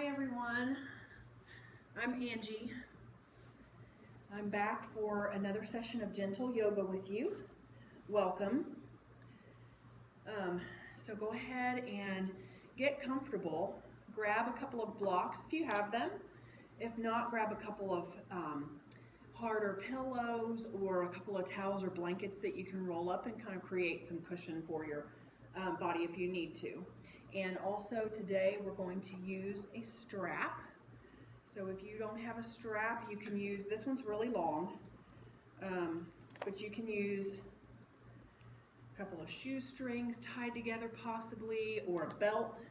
Hi everyone, I'm Angie. I'm back for another session of gentle yoga with you. Welcome. So go ahead and get comfortable. Grab a couple of blocks if you have them. If not, grab a couple of harder pillows or a couple of towels or blankets that you can roll up and kind of create some cushion for your body if you need to. And also today we're going to use a strap. So if you don't have a strap, you can use, this one's really long, but you can use a couple of shoestrings tied together possibly, or a belt,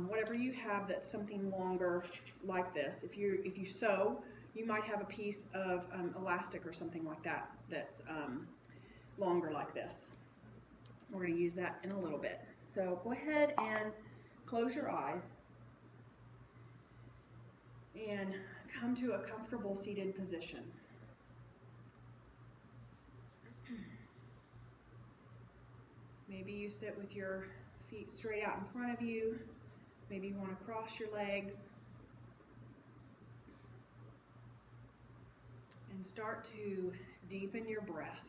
whatever you have that's something longer like this. If you sew, you might have a piece of elastic or something like that that's longer like this. We're going to use that in a little bit. So go ahead and close your eyes and come to a comfortable seated position. Maybe you sit with your feet straight out in front of you. Maybe you want to cross your legs. And start to deepen your breath.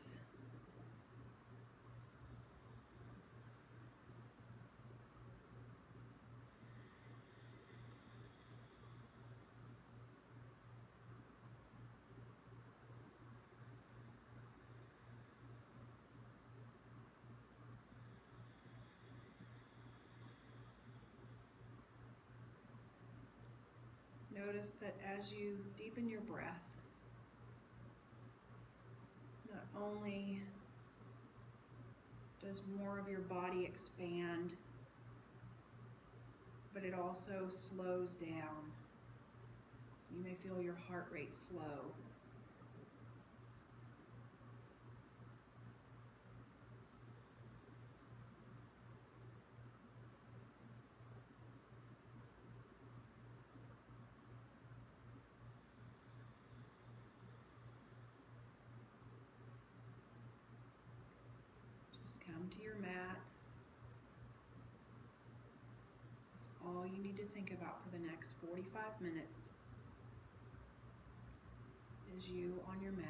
Notice that as you deepen your breath, not only does more of your body expand, but it also slows down. You may feel your heart rate slow. Just come to your mat. That's all you need to think about for the next 45 minutes is you on your mat.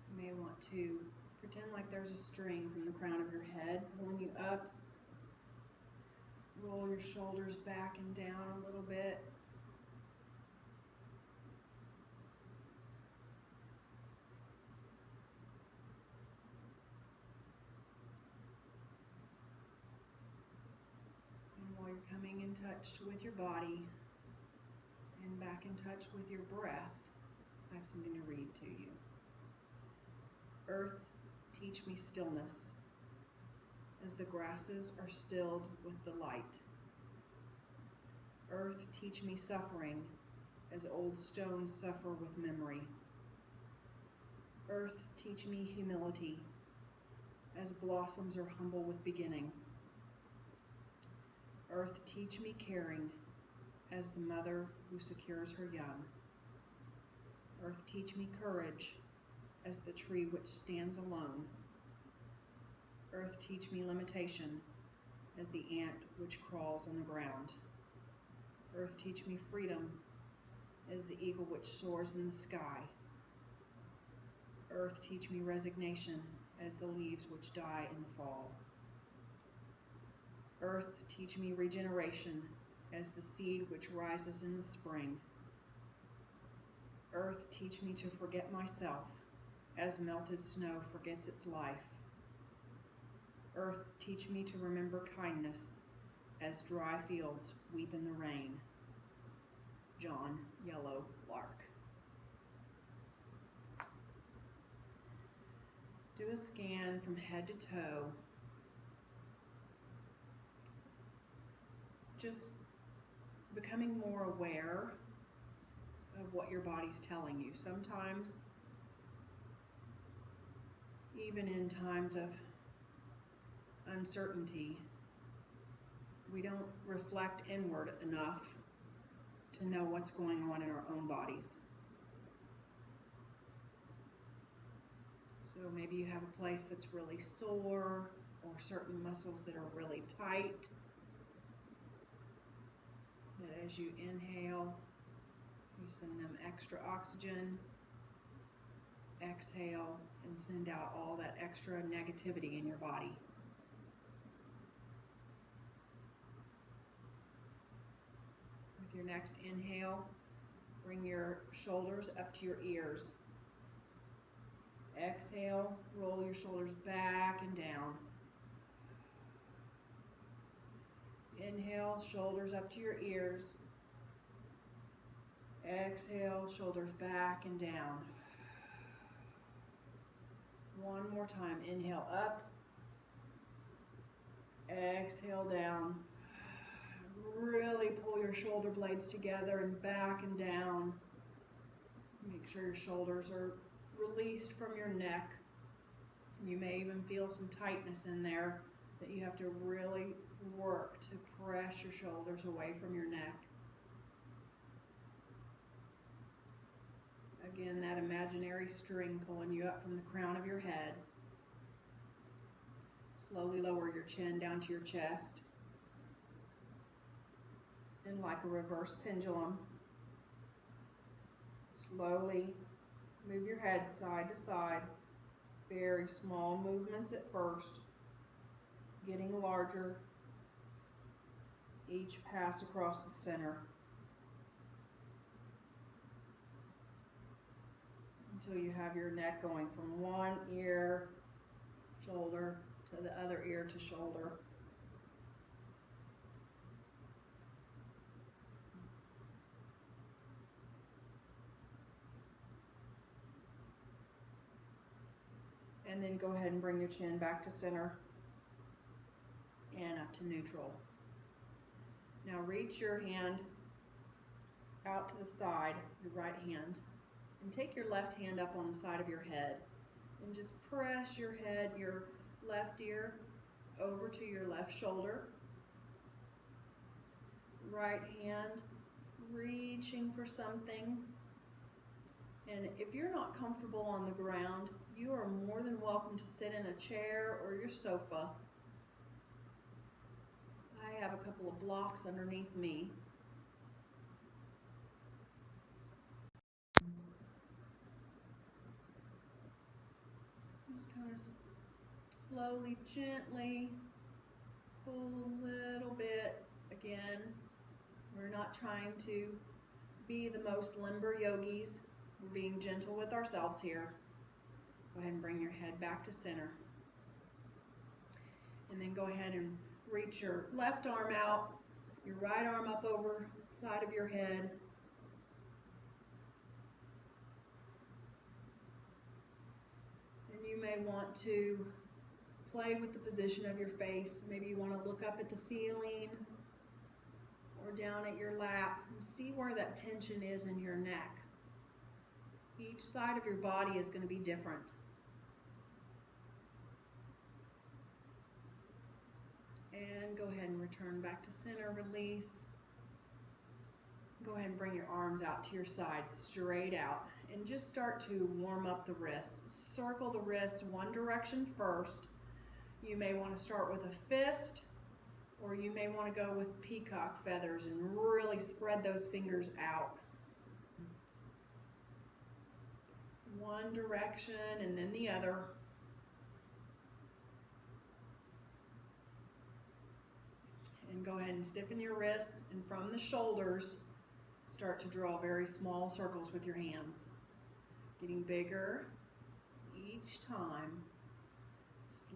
You may want to pretend like there's a string from the crown of your head pulling you up. Roll your shoulders back and down a little bit. And while you're coming in touch with your body and back in touch with your breath, I have something to read to you. Earth, teach me stillness, as the grasses are stilled with the light. Earth, teach me suffering, as old stones suffer with memory. Earth, teach me humility, as blossoms are humble with beginning. Earth, teach me caring, as the mother who secures her young. Earth, teach me courage, as the tree which stands alone. Earth, teach me limitation, as the ant which crawls on the ground. Earth, teach me freedom, as the eagle which soars in the sky. Earth, teach me resignation, as the leaves which die in the fall. Earth, teach me regeneration, as the seed which rises in the spring. Earth, teach me to forget myself, as melted snow forgets its life. Earth, teach me to remember kindness, as dry fields weep in the rain. John Yellow Lark. Do a scan from head to toe. Just becoming more aware of what your body's telling you. Sometimes, even in times of uncertainty, we don't reflect inward enough to know what's going on in our own bodies. So maybe you have a place that's really sore or certain muscles that are really tight. That as you inhale, you send them extra oxygen. Exhale and send out all that extra negativity in your body. With your next inhale, bring your shoulders up to your ears. Exhale, roll your shoulders back and down. Inhale, shoulders up to your ears. Exhale, shoulders back and down. One more time. Inhale up. Exhale down. Really pull your shoulder blades together and back and down. Make sure your shoulders are released from your neck. You may even feel some tightness in there that you have to really work to press your shoulders away from your neck. Again, that imaginary string pulling you up from the crown of your head. Slowly lower your chin down to your chest. And like a reverse pendulum, slowly move your head side to side. Very small movements at first, getting larger each pass across the center. Until you have your neck going from one ear, shoulder, to the other ear to shoulder. And then go ahead and bring your chin back to center and up to neutral. Now reach your hand out to the side, your right hand, and take your left hand up on the side of your head and just press your head, your left ear over to your left shoulder. Right hand reaching for something. And if you're not comfortable on the ground, you are more than welcome to sit in a chair or your sofa. I have a couple of blocks underneath me. Just kind of slowly, gently pull a little bit. Again, we're not trying to be the most limber yogis. We're being gentle with ourselves here. Go ahead and bring your head back to center. And then go ahead and reach your left arm out, your right arm up over the side of your head. And you may want to play with the position of your face. Maybe you want to look up at the ceiling or down at your lap and see where that tension is in your neck. Each side of your body is going to be different. And go ahead and return back to center, release. Go ahead and bring your arms out to your sides, straight out, and just start to warm up the wrists. Circle the wrists one direction first. You may want to start with a fist, or you may want to go with peacock feathers and really spread those fingers out. One direction and then the other. And go ahead and stiffen your wrists, and from the shoulders, start to draw very small circles with your hands. Getting bigger each time,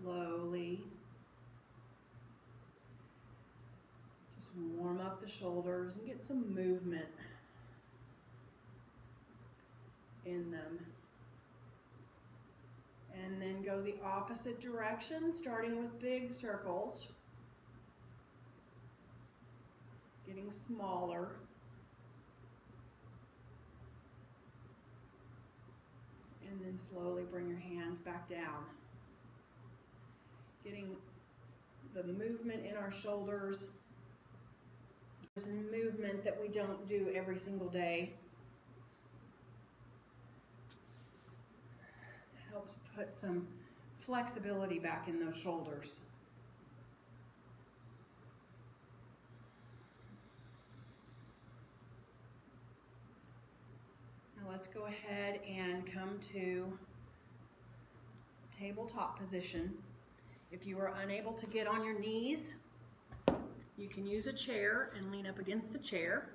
slowly. Just warm up the shoulders and get some movement in them. And then go the opposite direction, starting with big circles, getting smaller. And then slowly bring your hands back down. Getting the movement in our shoulders. There's a movement that we don't do every single day. Helps put some flexibility back in those shoulders. Now let's go ahead and come to tabletop position. If you are unable to get on your knees, you can use a chair and lean up against the chair.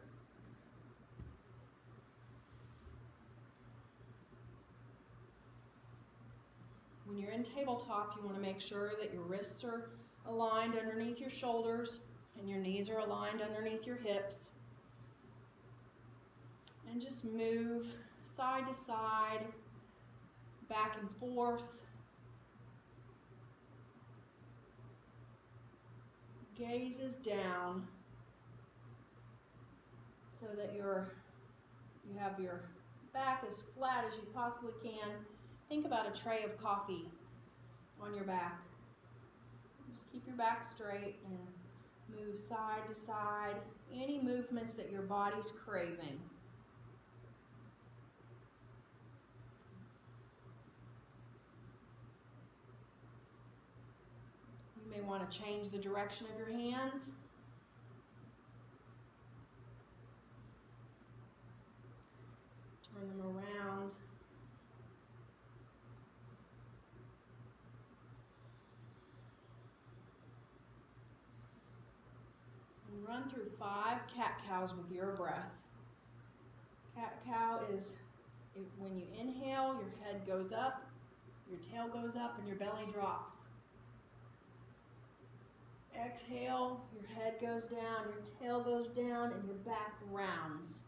When you're in tabletop, you want to make sure that your wrists are aligned underneath your shoulders and your knees are aligned underneath your hips. And just move side to side, back and forth. Gaze is down so that you have your back as flat as you possibly can. Think about a tray of coffee on your back. Just keep your back straight and move side to side. Any movements that your body's craving. You may want to change the direction of your hands. Turn them around. And run through 5 cat-cows with your breath. Cat-cow is when you inhale, your head goes up, your tail goes up, and your belly drops. Exhale, your head goes down, your tail goes down, and your back rounds.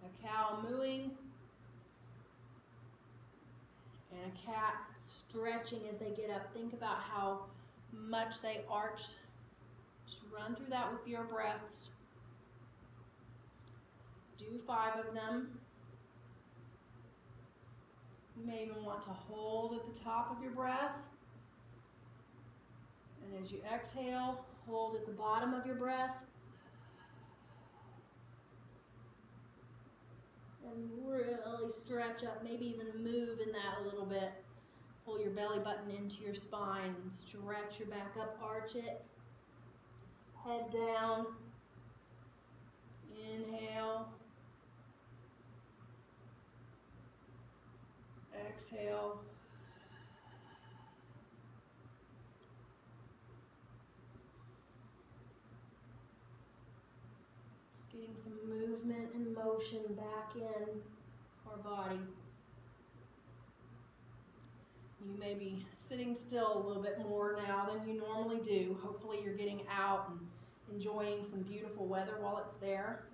A cow mooing, and a cat stretching as they get up. Think about how much they arch. Just run through that with your breaths. Do 5 of them. You may even want to hold at the top of your breath. And as you exhale, hold at the bottom of your breath. And really stretch up, maybe even move in that a little bit. Pull your belly button into your spine. Stretch your back up, arch it. Head down. Inhale. Exhale. Getting some movement and motion back in our body. You may be sitting still a little bit more now than you normally do. Hopefully you're getting out and enjoying some beautiful weather while it's there.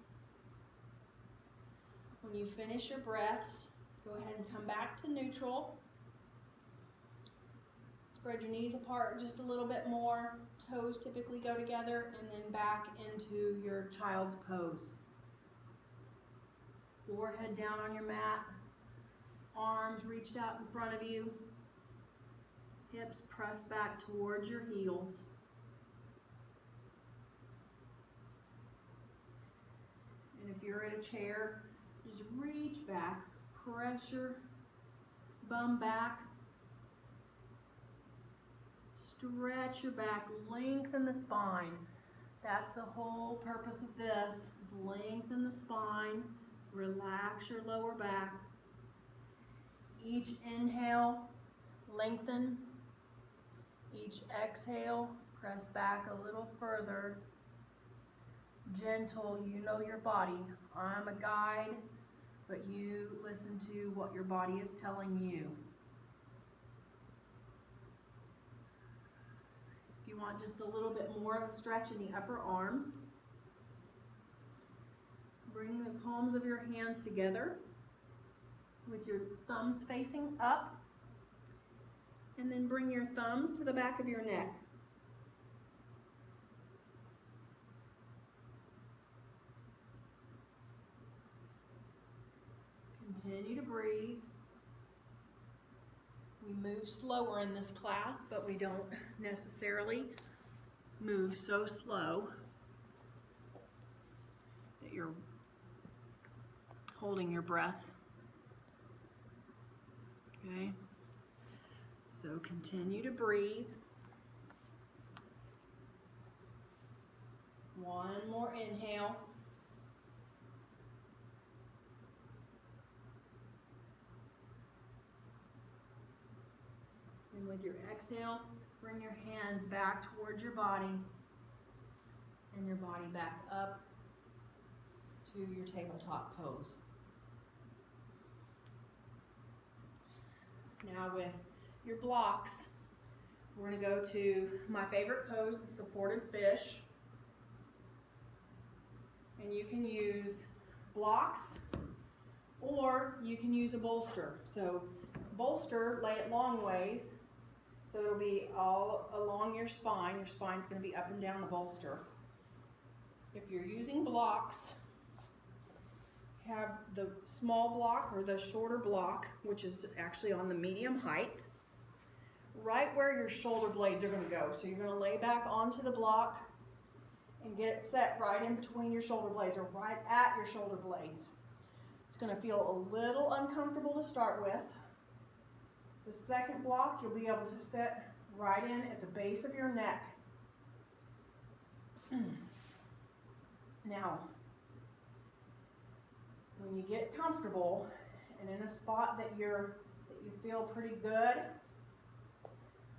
When you finish your breaths, go ahead and come back to neutral. Spread your knees apart just a little bit more. Toes typically go together, and then back into your child's pose. Forehead down on your mat. Arms reached out in front of you. Hips pressed back towards your heels. And if you're in a chair, just reach back. Press your bum back. Stretch your back, lengthen the spine. That's the whole purpose of this, is lengthen the spine, relax your lower back. Each inhale, lengthen. Each exhale, press back a little further. Gentle, you know your body. I'm a guide, but you listen to what your body is telling you. You want just a little bit more of a stretch in the upper arms. Bring the palms of your hands together with your thumbs facing up, and then bring your thumbs to the back of your neck. Continue to breathe. We move slower in this class, but we don't necessarily move so slow that you're holding your breath. Okay? So continue to breathe. One more inhale. And with your exhale, bring your hands back towards your body and your body back up to your tabletop pose. Now with your blocks, we're going to go to my favorite pose, the supported fish. And you can use blocks or you can use a bolster. So bolster, lay it long ways, so it'll be all along your spine. Your spine's going to be up and down the bolster. If you're using blocks, have the small block or the shorter block, which is actually on the medium height, right where your shoulder blades are going to go. So you're going to lay back onto the block and get it set right in between your shoulder blades, or right at your shoulder blades. It's going to feel a little uncomfortable to start with. The second block you'll be able to set right in at the base of your neck. Now, when you get comfortable and in a spot that you feel pretty good,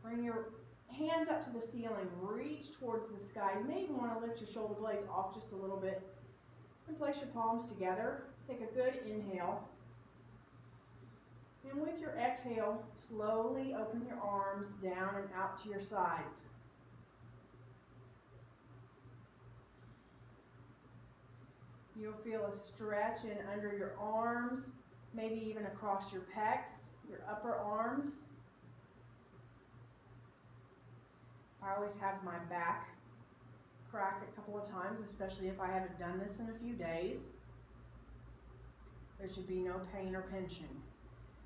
bring your hands up to the ceiling, reach towards the sky. You may even want to lift your shoulder blades off just a little bit and place your palms together. Take a good inhale. And with your exhale, slowly open your arms down and out to your sides. You'll feel a stretch in under your arms, maybe even across your pecs, your upper arms. I always have my back crack a couple of times, especially if I haven't done this in a few days. There should be no pain or pinching.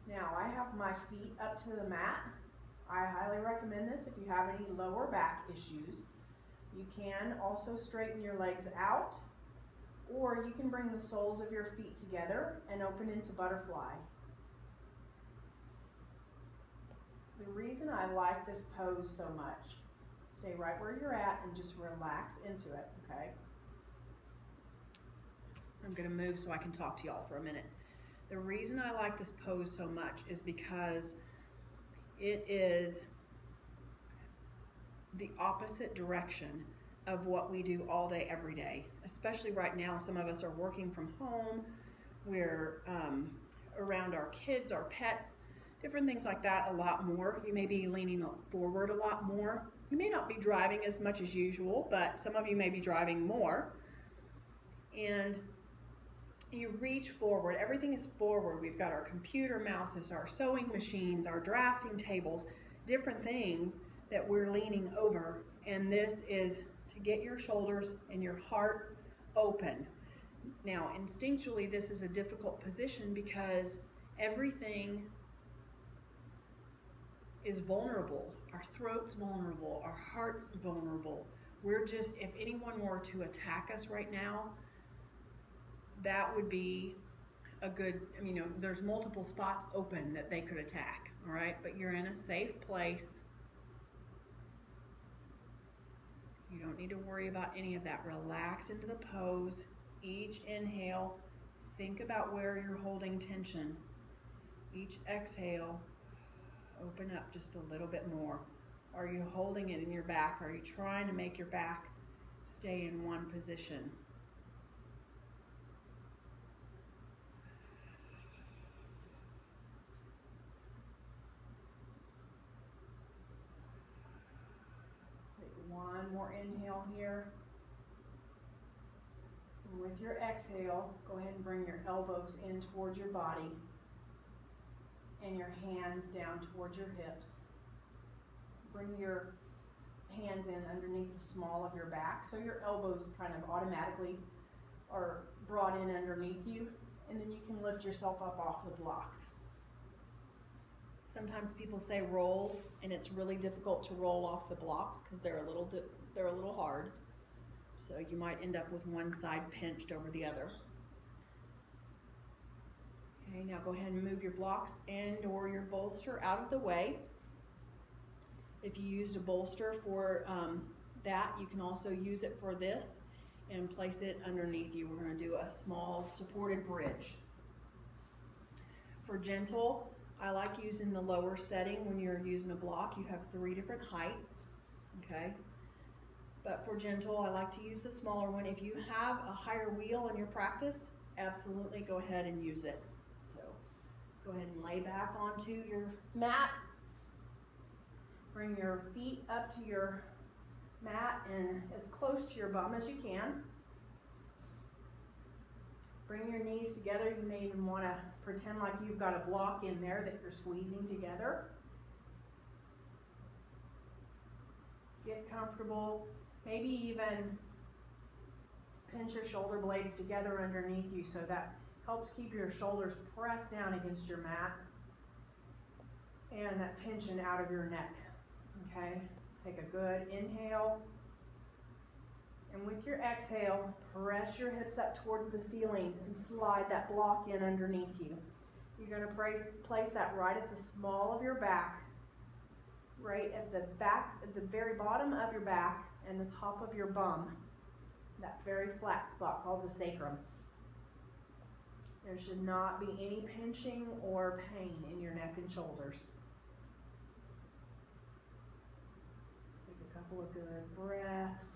Now, I have my feet up to the mat. I highly recommend this if you have any lower back issues. You can also straighten your legs out, or you can bring the soles of your feet together and open into butterfly. The reason I like this pose so much, stay right where you're at and just relax into it, okay? I'm gonna move so I can talk to y'all for a minute. The reason I like this pose so much is because it is the opposite direction of what we do all day, every day. Especially right now, some of us are working from home, we're around our kids, our pets, different things like that a lot more. You may be leaning forward a lot more. You may not be driving as much as usual, but some of you may be driving more. And you reach forward, everything is forward. We've got our computer mouses, our sewing machines, our drafting tables, different things that we're leaning over. And this is to get your shoulders and your heart open. Now, instinctually, this is a difficult position because everything is vulnerable. Our throat's vulnerable, our heart's vulnerable. We're just, if anyone were to attack us right now, that would be a good, there's multiple spots open that they could attack, all right? But you're in a safe place. You don't need to worry about any of that. Relax into the pose. Each inhale, think about where you're holding tension. Each exhale, open up just a little bit more. Are you holding it in your back? Are you trying to make your back stay in one position? One more inhale here. And with your exhale, go ahead and bring your elbows in towards your body and your hands down towards your hips. Bring your hands in underneath the small of your back so your elbows kind of automatically are brought in underneath you, and then you can lift yourself up off the blocks. Sometimes people say roll, and it's really difficult to roll off the blocks because they're a little hard. So you might end up with one side pinched over the other. Okay, now go ahead and move your blocks and or your bolster out of the way. If you used a bolster for that, you can also use it for this and place it underneath you. We're going to do a small supported bridge. For gentle, I like using the lower setting. When you're using a block, you have 3 different heights, okay? But for gentle, I like to use the smaller one. If you have a higher wheel in your practice, absolutely go ahead and use it. So go ahead and lay back onto your mat. Bring your feet up to your mat and as close to your bum as you can. Bring your knees together. You may even want to pretend like you've got a block in there that you're squeezing together. Get comfortable. Maybe even pinch your shoulder blades together underneath you so that helps keep your shoulders pressed down against your mat and that tension out of your neck. Okay, take a good inhale. And with your exhale, press your hips up towards the ceiling and slide that block in underneath you. You're going to place that right at the small of your back, right at the back, at the very bottom of your back and the top of your bum, that very flat spot called the sacrum. There should not be any pinching or pain in your neck and shoulders. Take a couple of good breaths.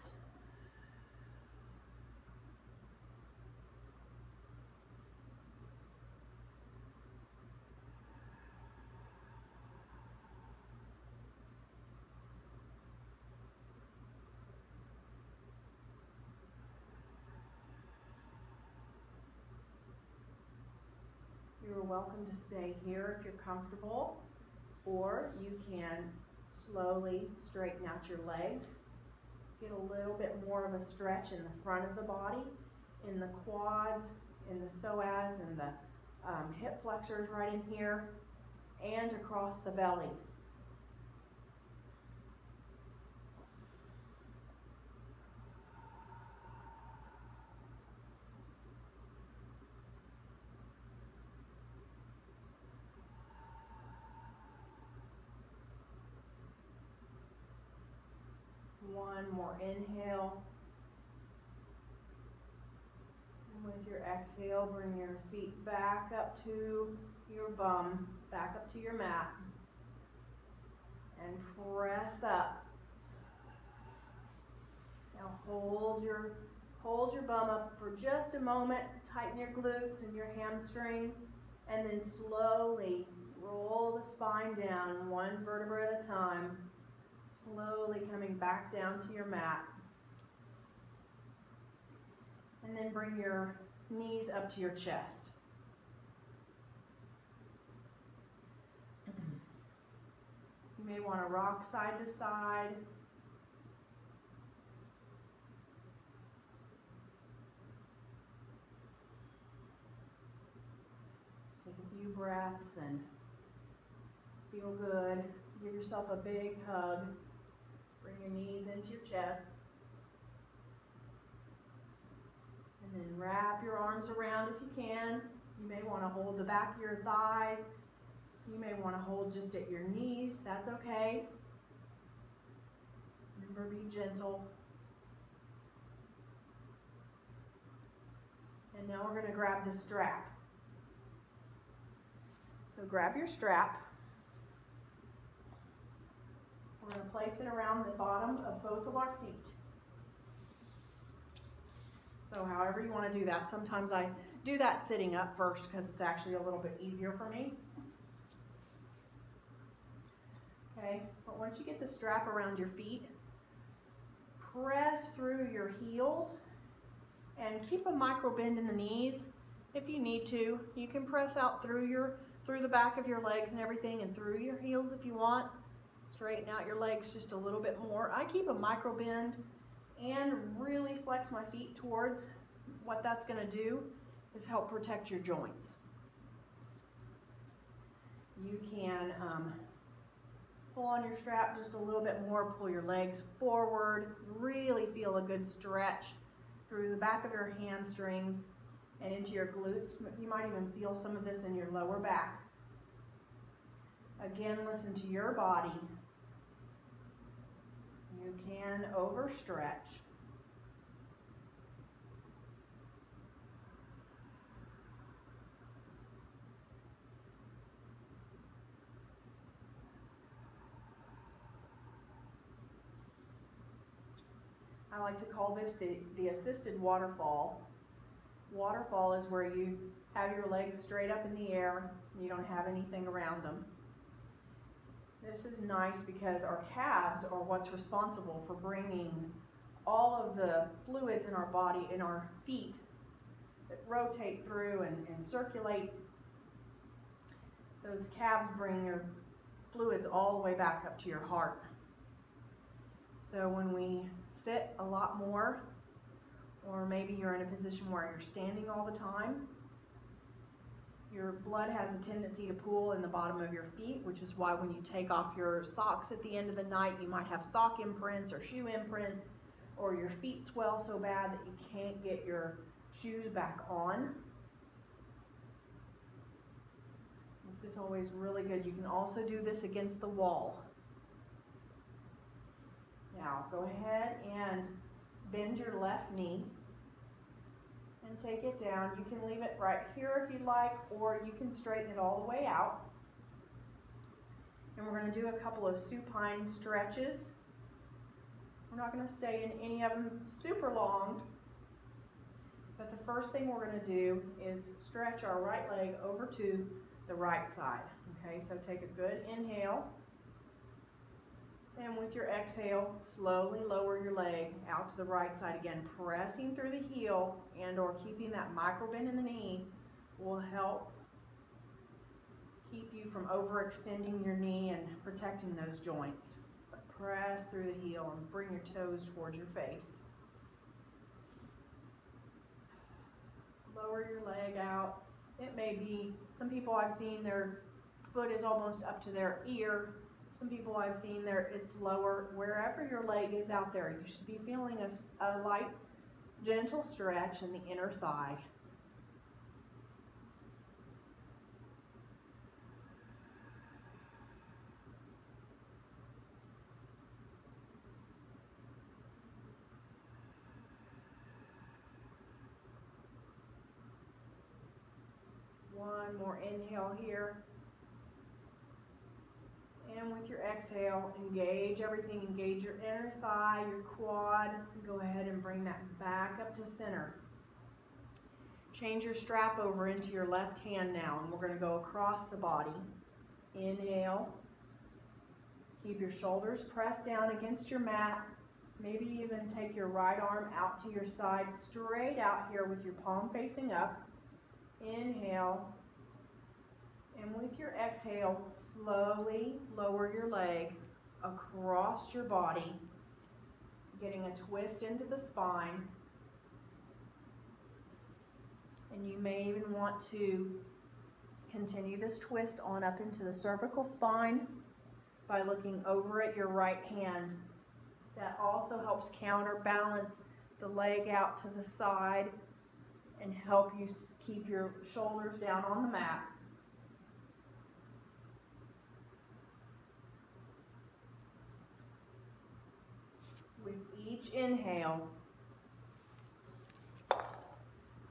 You're welcome to stay here if you're comfortable, or you can slowly straighten out your legs. Get a little bit more of a stretch in the front of the body, in the quads, in the psoas, and the hip flexors right in here, and across the belly. One more inhale. And with your exhale, bring your feet back up to your bum, back up to your mat. And press up. Now hold your bum up for just a moment. Tighten your glutes and your hamstrings. And then slowly roll the spine down, one vertebra at a time. Slowly coming back down to your mat. And then bring your knees up to your chest. You may want to rock side to side. Take a few breaths and feel good. Give yourself a big hug. Bring your knees into your chest. And then wrap your arms around if you can. You may want to hold the back of your thighs. You may want to hold just at your knees. That's okay. Remember, be gentle. And now we're going to grab the strap. So grab your strap. We're going to place it around the bottom of both of our feet. So however you want to do that. Sometimes I do that sitting up first because it's actually a little bit easier for me. Okay, but once you get the strap around your feet, press through your heels and keep a micro bend in the knees if you need to. You can press out through the back of your legs and everything and through your heels if you want. Straighten out your legs just a little bit more. I keep a micro bend and really flex my feet towards. What that's going to do is help protect your joints. You can pull on your strap just a little bit more, pull your legs forward, really feel a good stretch through the back of your hamstrings and into your glutes. You might even feel some of this in your lower back. Again, listen to your body. You can overstretch. I like to call this the assisted waterfall. Waterfall is where you have your legs straight up in the air, and you don't have anything around them. This is nice because our calves are what's responsible for bringing all of the fluids in our body, in our feet, that rotate through and circulate. Those calves bring your fluids all the way back up to your heart. So when we sit a lot more, or maybe you're in a position where you're standing all the time, your blood has a tendency to pool in the bottom of your feet, which is why when you take off your socks at the end of the night, you might have sock imprints or shoe imprints, or your feet swell so bad that you can't get your shoes back on. This is always really good. You can also do this against the wall. Now go ahead and bend your left knee and take it down. You can leave it right here if you'd like, or you can straighten it all the way out. And we're going to do a couple of supine stretches. We're not going to stay in any of them super long, but the first thing we're going to do is stretch our right leg over to the right side. Okay, so take a good inhale. And with your exhale, slowly lower your leg out to the right side again. Pressing through the heel and or keeping that micro bend in the knee will help keep you from overextending your knee and protecting those joints. But press through the heel and bring your toes towards your face. Lower your leg out. It may be, some people I've seen their foot is almost up to their ear. Some people I've seen it's lower. Wherever your leg is out there, you should be feeling a light, gentle stretch in the inner thigh. One more inhale here. And with your exhale, engage everything. Engage your inner thigh, your quad. Go ahead and bring that back up to center. Change your strap over into your left hand now, and we're going to go across the body. Inhale. Keep your shoulders pressed down against your mat. Maybe even take your right arm out to your side, straight out here with your palm facing up. Inhale. And with your exhale, slowly lower your leg across your body, getting a twist into the spine. And you may even want to continue this twist on up into the cervical spine by looking over at your right hand. That also helps counterbalance the leg out to the side and help you keep your shoulders down on the mat. With each inhale,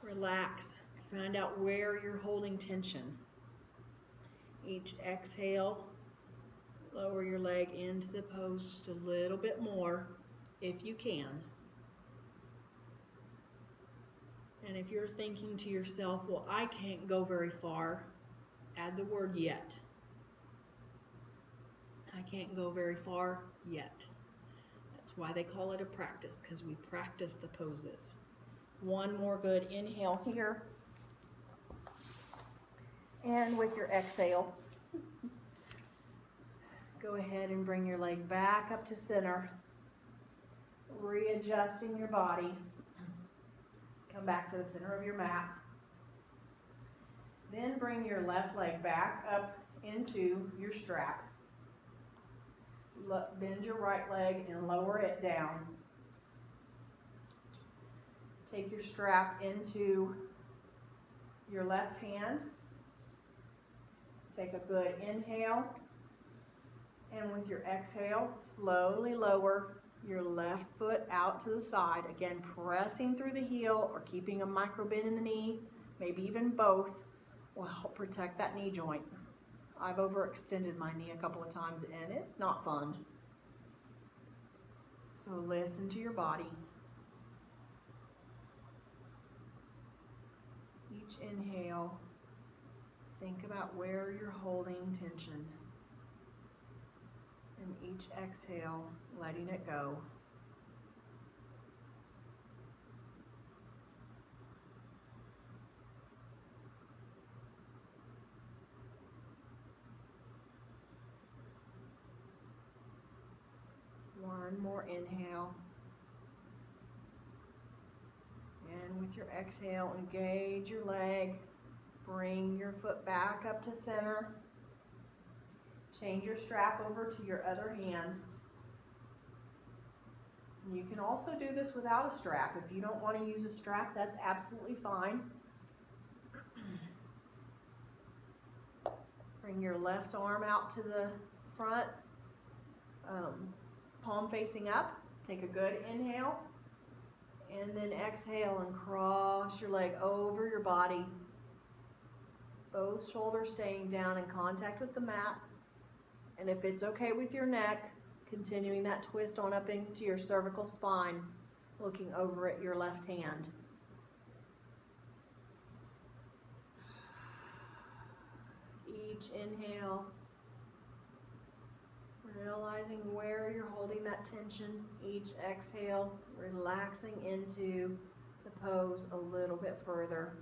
relax. Find out where you're holding tension. Each exhale, lower your leg into the pose just a little bit more if you can. And if you're thinking to yourself, well, I can't go very far, add the word yet. I can't go very far yet. That's why they call it a practice, because we practice the poses. One more good inhale here. And with your exhale, go ahead and bring your leg back up to center, readjusting your body. Come back to the center of your mat. Then bring your left leg back up into your strap. Bend your right leg and lower it down. Take your strap into your left hand. Take a good inhale. And with your exhale, slowly lower your left foot out to the side. Again, pressing through the heel or keeping a micro bend in the knee, maybe even both, will help protect that knee joint. I've overextended my knee a couple of times and it's not fun. So listen to your body. Each inhale, think about where you're holding tension. And each exhale, letting it go. One more inhale. And with your exhale, engage your leg. Bring your foot back up to center. Change your strap over to your other hand. You can also do this without a strap. If you don't want to use a strap, that's absolutely fine. Bring your left arm out to the front, palm facing up. Take a good inhale, and then exhale and cross your leg over your body. Both shoulders staying down in contact with the mat. And if it's okay with your neck, continuing that twist on up into your cervical spine, looking over at your left hand. Each inhale, realizing where you're holding that tension. Each exhale, relaxing into the pose a little bit further.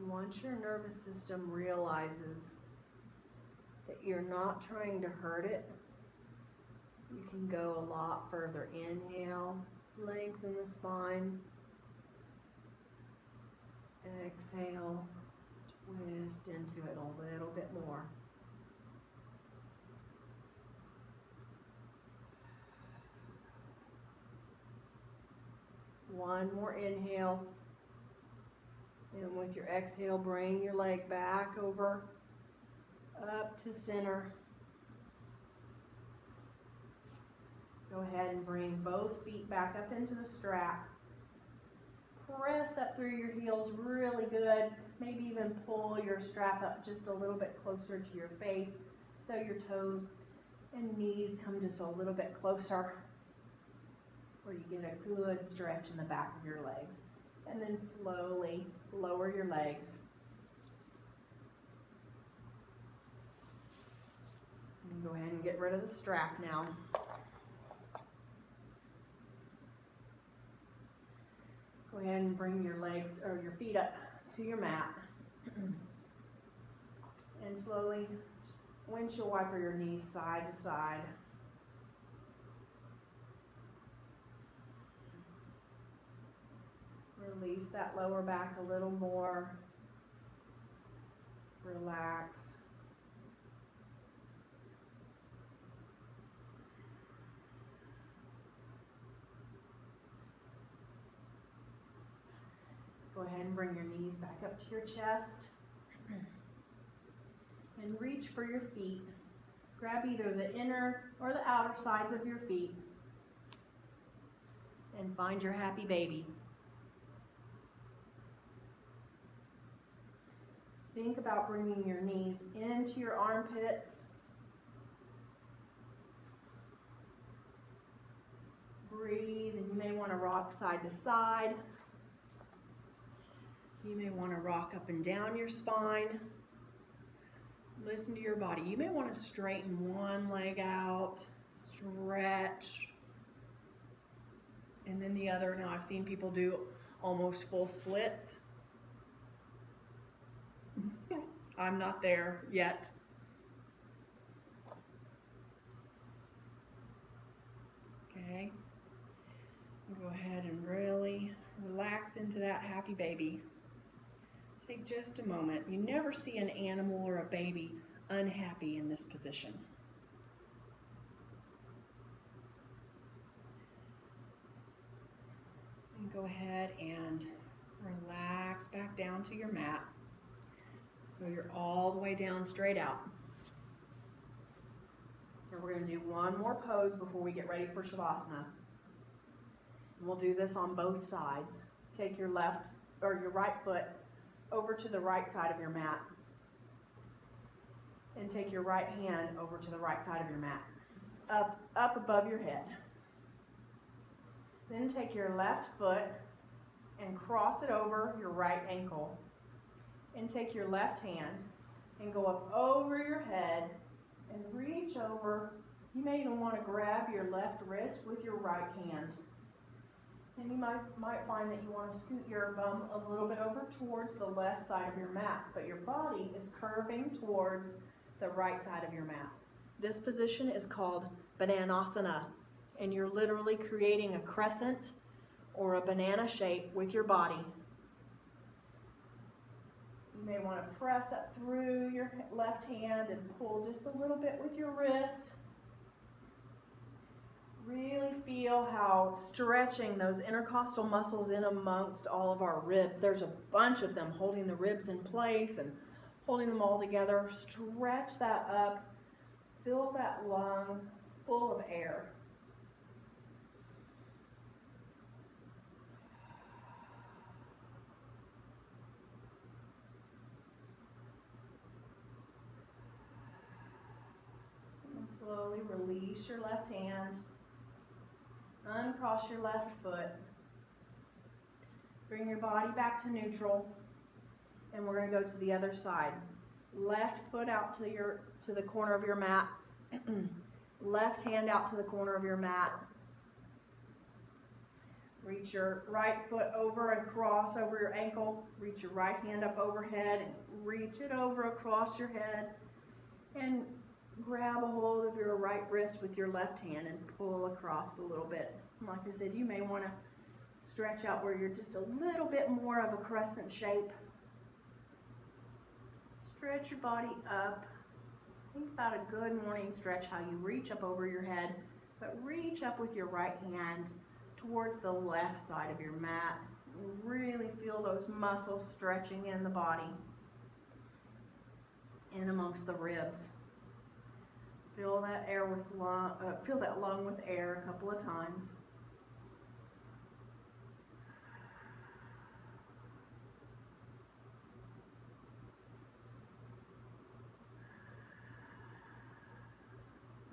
Once your nervous system realizes that you're not trying to hurt it, you can go a lot further. Inhale, lengthen the spine. Exhale, twist into it a little bit more. One more inhale. And with your exhale, bring your leg back over, up to center. Go ahead and bring both feet back up into the strap. Press up through your heels really good. Maybe even pull your strap up just a little bit closer to your face so your toes and knees come just a little bit closer, where you get a good stretch in the back of your legs. And then slowly lower your legs. And go ahead and get rid of the strap now. Go ahead and bring your legs or your feet up to your mat. And slowly just windshield wiper your knees side to side. Release that lower back a little more. Relax. Go ahead and bring your knees back up to your chest. And reach for your feet. Grab either the inner or the outer sides of your feet. And find your happy baby. Think about bringing your knees into your armpits. Breathe, and you may want to rock side to side. You may want to rock up and down your spine. Listen to your body. You may want to straighten one leg out, stretch, and then the other. Now I've seen people do almost full splits. I'm not there yet. Okay. Go ahead and really relax into that happy baby. Take just a moment. You never see an animal or a baby unhappy in this position. And go ahead and relax back down to your mat. So you're all the way down, straight out. And we're going to do one more pose before we get ready for Shavasana. And we'll do this on both sides. Take your left or your right foot over to the right side of your mat. And take your right hand over to the right side of your mat. Up above your head. Then take your left foot and cross it over your right ankle. And take your left hand and go up over your head and reach over. You may even want to grab your left wrist with your right hand. And you might find that you want to scoot your bum a little bit over towards the left side of your mat, but your body is curving towards the right side of your mat. This position is called Bananasana, and you're literally creating a crescent or a banana shape with your body. You may want to press up through your left hand and pull just a little bit with your wrist. Really feel how stretching those intercostal muscles in amongst all of our ribs. There's a bunch of them holding the ribs in place and holding them all together. Stretch that up. Fill that lung full of air. And slowly release your left hand. Uncross your left foot. Bring your body back to neutral. And we're going to go to the other side. Left foot out to the corner of your mat. Left hand out to the corner of your mat. Reach your right foot over and cross over your ankle. Reach your right hand up overhead and reach it over across your head. And grab a hold of your right wrist with your left hand and pull across a little bit. And like I said, you may want to stretch out where you're just a little bit more of a crescent shape. Stretch your body up. Think about a good morning stretch, how you reach up over your head, but reach up with your right hand towards the left side of your mat. Really feel those muscles stretching in the body and amongst the ribs. Fill that air with fill that lung with air a couple of times.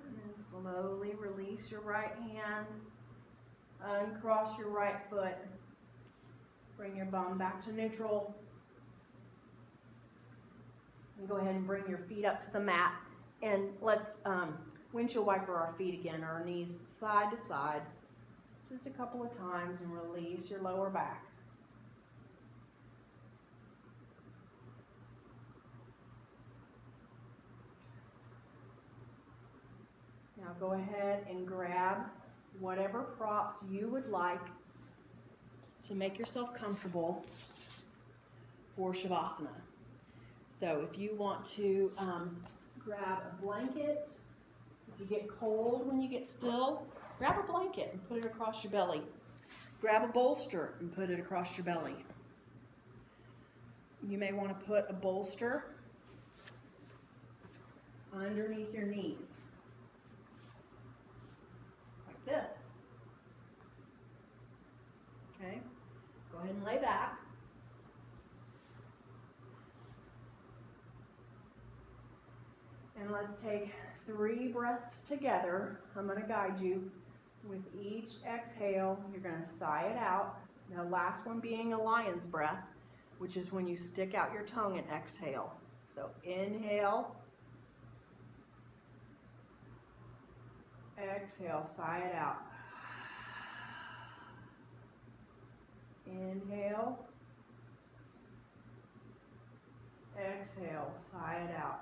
And then slowly release your right hand. Uncross your right foot. Bring your bum back to neutral. And go ahead and bring your feet up to the mat. And let's windshield wiper our feet again, our knees side to side, just a couple of times, and release your lower back. Now go ahead and grab whatever props you would like to make yourself comfortable for Shavasana. So if you want to grab a blanket. If you get cold when you get still, grab a blanket and put it across your belly. Grab a bolster and put it across your belly. You may want to put a bolster underneath your knees, like this. Okay, go ahead and lay back. And let's take 3 breaths together. I'm going to guide you. With each exhale, you're going to sigh it out. The last one being a lion's breath, which is when you stick out your tongue and exhale. So inhale. Exhale, sigh it out. Inhale. Exhale, sigh it out.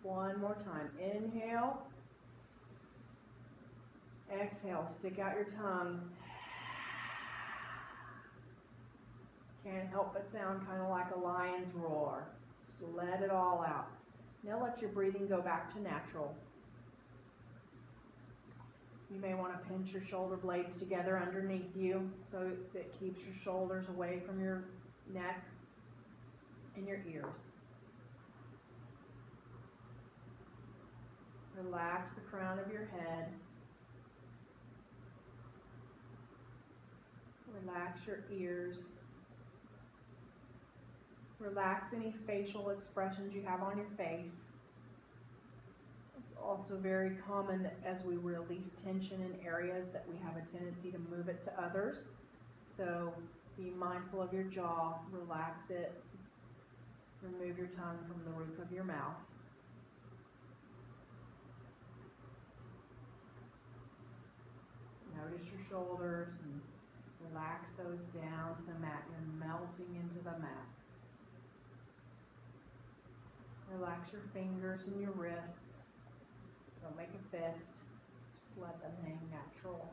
One more time. Inhale. Exhale. Stick out your tongue. Can't help but sound kind of like a lion's roar. So let it all out. Now let your breathing go back to natural. You may want to pinch your shoulder blades together underneath you so that keeps your shoulders away from your neck and your ears. Relax the crown of your head. Relax your ears. Relax any facial expressions you have on your face. It's also very common that as we release tension in areas that we have a tendency to move it to others. So be mindful of your jaw, relax it, remove your tongue from the roof of your mouth. Notice your shoulders and relax those down to the mat. You're melting into the mat. Relax your fingers and your wrists. Don't make a fist. Just let them hang natural.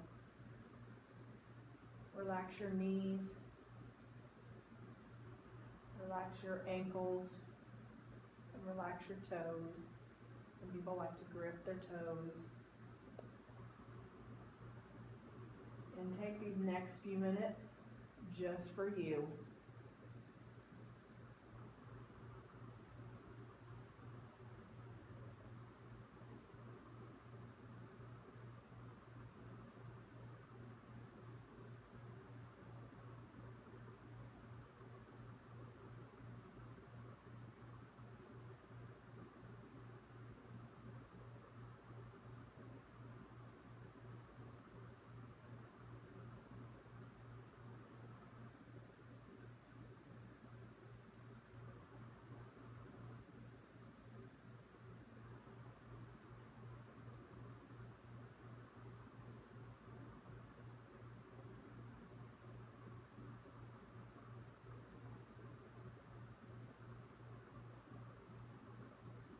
Relax your knees. Relax your ankles. And relax your toes. Some people like to grip their toes. And take these next few minutes just for you.